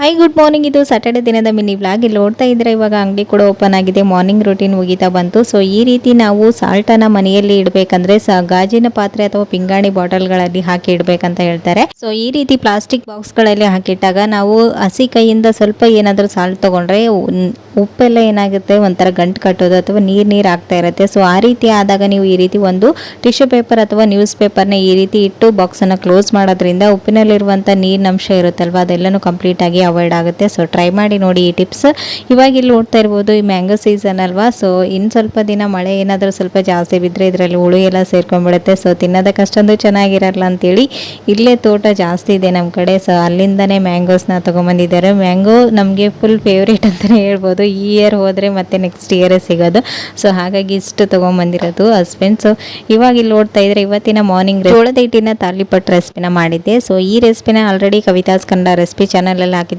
Hi good morning. ಇದು Saturday ದಿನದ mini vlog. ಇಲ್ಲಿ ನೋಡ್ತಾ ಇದ್ರೆ ಇವಾಗ ಅಂಗಡಿ ಕೂಡ ಓಪನ್ ಆಗಿದೆ. ಮಾರ್ನಿಂಗ್ ರೂಟೀನ್ ಮುಗಿತಾ ಬಂತು. ಸೊ ಈ ರೀತಿ ನಾವು ಸಾಲ್ಟನ್ನ ಮನೆಯಲ್ಲಿ ಇಡಬೇಕಂದ್ರೆ ಗಾಜಿನ ಪಾತ್ರೆ ಅಥವಾ ಪಿಂಗಾಣಿ ಬಾಟಲ್ಗಳಲ್ಲಿ ಹಾಕಿ ಇಡಬೇಕಂತ ಹೇಳ್ತಾರೆ. ಸೊ ಈ ರೀತಿ ಪ್ಲಾಸ್ಟಿಕ್ ಬಾಕ್ಸ್ಗಳಲ್ಲಿ ಹಾಕಿಟ್ಟಾಗ ನಾವು ಹಸಿ ಕೈಯಿಂದ ಸ್ವಲ್ಪ ಏನಾದರೂ ಸಾಲ್ಟ್ ತಗೊಂಡ್ರೆ ಉಪ್ಪೆಲ್ಲ ಏನಾಗುತ್ತೆ ಒಂಥರ ಗಂಟು ಕಟ್ಟೋದು ಅಥವಾ ನೀರು ಆಗ್ತಾ ಇರುತ್ತೆ. ಸೊ ಆ ರೀತಿ ಆದಾಗ ನೀವು ಈ ರೀತಿ ಒಂದು ಟಿಶ್ಯೂ ಪೇಪರ್ ಅಥವಾ ನ್ಯೂಸ್ ಪೇಪರ್ನ ಈ ರೀತಿ ಇಟ್ಟು ಬಾಕ್ಸನ್ನು ಕ್ಲೋಸ್ ಮಾಡೋದ್ರಿಂದ ಉಪ್ಪಿನಲ್ಲಿರುವಂಥ ನೀರಿನಂಶ ಇರುತ್ತಲ್ವ ಅದೆಲ್ಲನೂ ಕಂಪ್ಲೀಟ್ ಆಗಿ ಅವಾಯ್ಡ್ ಆಗುತ್ತೆ. ಸೊ ಟ್ರೈ ಮಾಡಿ ನೋಡಿ ಈ ಟಿಪ್ಸ್. ಇವಾಗ ಇಲ್ಲಿ ನೋಡ್ತಾ ಇರ್ಬೋದು, ಈ ಮ್ಯಾಂಗೋ ಸೀಸನ್ ಅಲ್ವಾ. ಸೊ ಇನ್ನು ಸ್ವಲ್ಪ ದಿನ ಮಳೆ ಏನಾದರೂ ಸ್ವಲ್ಪ ಜಾಸ್ತಿ ಬಿದ್ದರೆ ಇದರಲ್ಲಿ ಹುಳು ಎಲ್ಲ ಸೇರ್ಕೊಂಡ್ಬಿಡುತ್ತೆ. ಸೊ ತಿನ್ನೋದಕ್ಕೆ ಅಷ್ಟೊಂದು ಚೆನ್ನಾಗಿರಲ್ಲ ಅಂತೇಳಿ ಇಲ್ಲೇ ತೋಟ ಜಾಸ್ತಿ ಇದೆ ನಮ್ಮ ಕಡೆ. ಸೊ ಅಲ್ಲಿಂದನೇ ಮ್ಯಾಂಗೋಸ್ನ ತೊಗೊಂಬಂದಿದ್ದಾರೆ. ಮ್ಯಾಂಗೋ ನಮಗೆ ಫುಲ್ ಫೇವ್ರೇಟ್ ಅಂತಲೇ ಹೇಳ್ಬೋದು. ಈ ಇಯರ್ ಹೋದರೆ ಮತ್ತೆ ನೆಕ್ಸ್ಟ್ ಇಯರೇ ಸಿಗೋದು. ಸೊ ಹಾಗಾಗಿ ಇಷ್ಟು ತೊಗೊಂಬಂದಿರೋದು ಹಸ್ಬೆಂಡ್. ಸೊ ಇವಾಗ ಇಲ್ಲಿ ನೋಡ್ತಾ ಇದ್ರೆ ಇವತ್ತಿನ ಮಾರ್ನಿಂಗ್ ಜೋಳದ ಹಿಟ್ಟಿನ ತಾಲಿಪಟ್ಟು ರೆಸಿಪಿನ ಮಾಡಿದ್ದೆ. ಸೊ ಈ ರೆಸಿಪಿನ ಆಲ್ರೆಡಿ ಕವಿತಾಸ್ ಕನ್ನಡ ರೆಸಿಪಿ ಚಾನಲಲ್ಲಿ ಹಾಕಿದ್ದೆ.